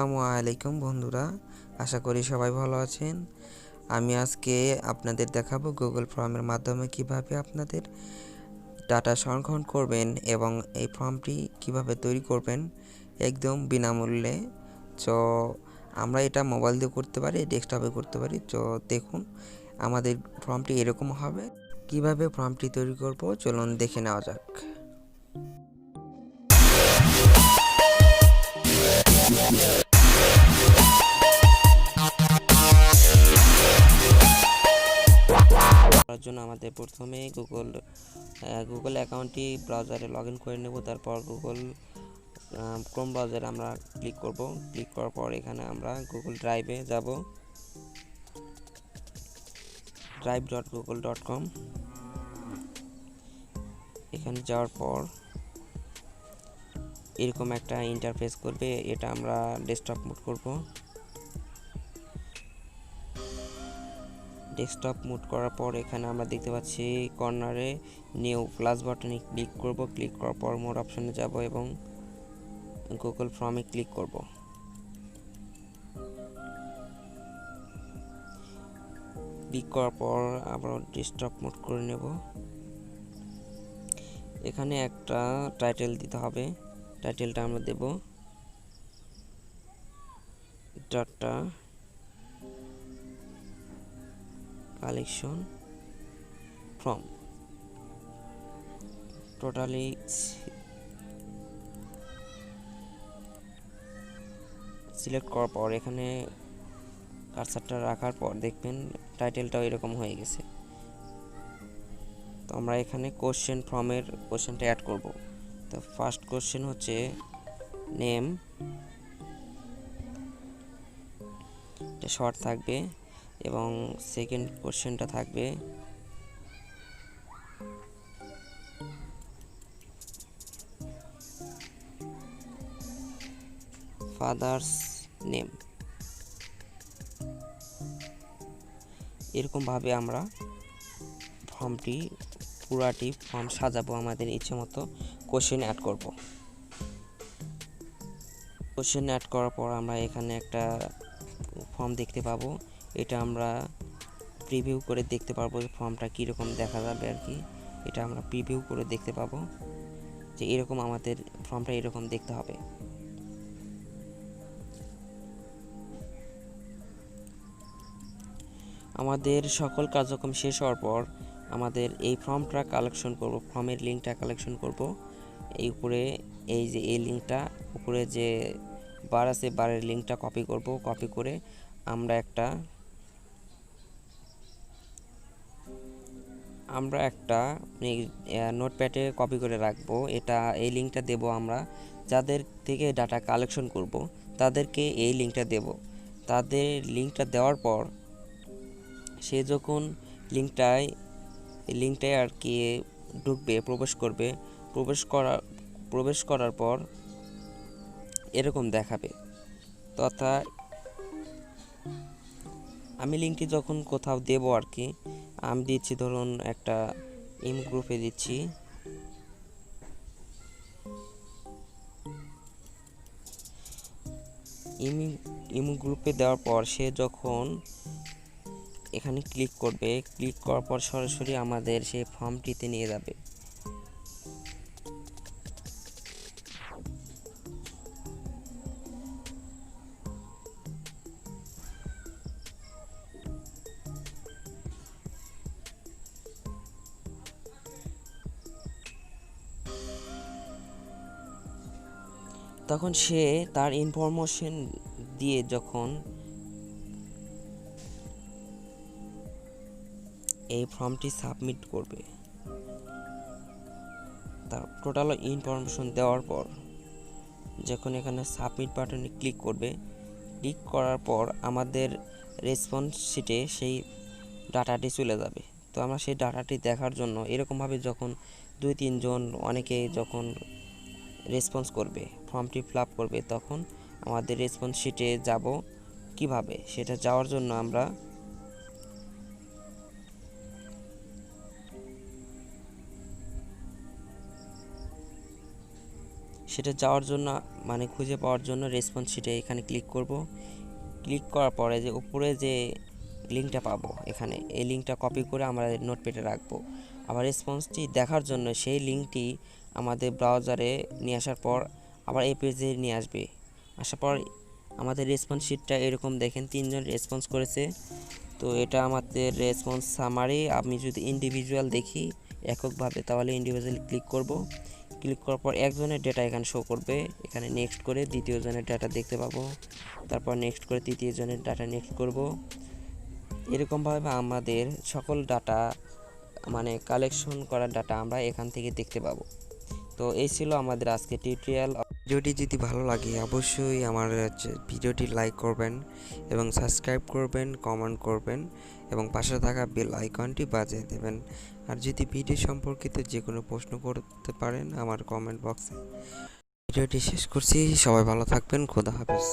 আসসালামু আলাইকুম বন্ধুরা, আশা করি সবাই ভালো আছেন। আমি আজকে আপনাদের দেখাবো গুগল ফর্মের মাধ্যমে কিভাবে আপনাদের ডাটা সংরক্ষণ করবেন এবং এই ফর্মটি কিভাবে তৈরি করবেন একদম বিনামূল্যে। তো আমরা এটা মোবাইল দিয়ে করতে পারি, ডেস্কটপে করতে পারি। তো দেখুন আমাদের ফর্মটি এরকম হবে। কিভাবে ফর্মটি তৈরি করব চলুন দেখে নেওয়া যাক। করার জন্য আমাদের প্রথমে গুগল অ্যাকাউন্টটি ব্রাউজারে লগ ইন করে নেব। তারপর গুগল ক্রোম ব্রাউজারে আমরা ক্লিক করব। ক্লিক করার পর এখানে আমরা গুগল ড্রাইভে যাব, drive.google.com। এখানে যাওয়ার পর এরকম একটা ইন্টারফেস করবে, এটা আমরা ডেস্কটপ মোড করব। ডেস্কটপ মোড করার পর এখানে আমরা দেখতে পাচ্ছি কর্নারে নিউ প্লাস বাটনে ক্লিক করব। ক্লিক করার পর মোর অপশনে যাব এবং গুগল ফর্মে ক্লিক করব। ক্লিক করার পর আবার ডেস্কটপ মোড করে নেব। এখানে একটা টাইটেল দিতে হবে, টাইটেলটা আমরা দেব data collection from. Totally select করার পর এখানে কার্সারটা রাখার পর দেখবেন টাইটেলটাও এরকম হয়ে গেছে। তো আমরা এখানে কোশ্চেন ফর্মের কোশ্চেনটা অ্যাড করব। তো ফার্স্ট কোশ্চেন হচ্ছে নেম, এটা শর্ট থাকবে, এবং সেকেন্ড কোশ্চেনটা থাকবে ফাদার্স নেম। এরকমভাবে আমরা পুরাটি ফর্ম সাজাবো আমাদের ইচ্ছে মতো। কোশ্চেন অ্যাড করব। কোশ্চেন অ্যাড করার পর আমরা এখানে একটা ফর্ম দেখতে পাবো। এটা আমরা প্রিভিউ করে দেখতে পারবো ফর্মটা কীরকম দেখা যাবে আর কি। এটা আমরা প্রিভিউ করে দেখতে পাবো যে এরকম আমাদের ফর্মটা এরকম দেখতে হবে। আমাদের সকল কার্যক্রম শেষ হওয়ার পর আমাদের এই ফর্মটা কালেকশন করব, ফর্মের লিঙ্কটা কালেকশন করব। এই উপরে এই যে এই লিঙ্কটা উপরে যে বার আছে, বারের লিঙ্কটা কপি করব। কপি করে আমরা একটা নোটপ্যাডে কপি করে রাখবো। এই লিঙ্কটা দেব আমরা যাদের থেকে ডাটা কালেকশন করব তাদেরকে এই লিঙ্কটা দেব। তাদের লিঙ্কটা দেওয়ার পর সে যখন লিঙ্কটায় আর কি ঢুকবে, প্রবেশ করার পর এরকম দেখাবে। তথা আমি লিঙ্কটি যখন কোথাও দেব আর কি, আমি দিচ্ছি ধরুন একটা গ্রুপে দিচ্ছি। গ্রুপে দেওয়ার পর সে যখন এখানে ক্লিক করবে, ক্লিক করার পর সরাসরি আমাদের সেই ফর্মটিতে নিয়ে যাবে। তখন সে তার ইনফরমেশন দিয়ে যখন এই ফর্মটি সাবমিট করবে, তার টোটাল ইনফরমেশন দেওয়ার পর যখন এখানে সাবমিট বাটনে ক্লিক করবে, ক্লিক করার পর আমাদের রেসপন্স শিটে সেই ডাটাটি চলে যাবে। তো আমরা সেই ডাটাটি দেখার জন্য এরকমভাবে যখন 2-3 জন অনেকে যখন রেসপন্স করবে, ফর্মটি ফিল আপ করবে, তখন আমাদের রেসপন্স শিটে যাব। কিভাবে সেটা যাওয়ার জন্য আমরা সেটা যাওয়ার জন্য মানে খুঁজে পাওয়ার জন্য রেসপন্স শিটে এখানে ক্লিক করব। ক্লিক করার পরে যে উপরে যে লিঙ্কটা পাবো এখানে এই লিঙ্কটা কপি করে আমরা নোটপ্যাডে রাখবো। আবার রেসপন্সটি দেখার জন্য সেই লিঙ্কটি আমাদের ব্রাউজারে নিয়ে আসার পর আবার এই পেজে নিয়ে আসবে। আসার পর আমাদের রেসপন্স শিটটা এরকম দেখেন 3জন রেসপন্স করেছে। তো এটা আমাদের রেসপন্স সামারি। আমি যদি ইন্ডিভিজুয়াল দেখি এককভাবে তাহলে ইন্ডিভিজুয়াল ক্লিক করব। ক্লিক করার পর একজনের ডেটা এখানে শো করবে। এখানে নেক্সট করে দ্বিতীয় জনের ডাটা দেখতে পাবো। তারপর নেক্সট করে তৃতীয় জনের ডাটা নেক্সট করব। এরকমভাবে আমাদের সকল ডাটা মানে কালেকশন করার ডাটা আমরা এখান থেকে দেখতে পাবো। তো এই ছিল আমাদের আজকে টিউটোরিয়াল। ভিডিওটি যদি ভালো লাগে অবশ্যই আমার ভিডিওটি লাইক করবেন এবং সাবস্ক্রাইব করবেন, কমেন্ট করবেন এবং পাশে থাকা বেল আইকনটি বাজিয়ে দেবেন। আর যদি ভিডিও সম্পর্কিত যে কোনো প্রশ্ন করতে পারেন আমার কমেন্ট বক্সে। ভিডিওটি শেষ করছি, সবাই ভালো থাকবেন, খোদা হাফেজ।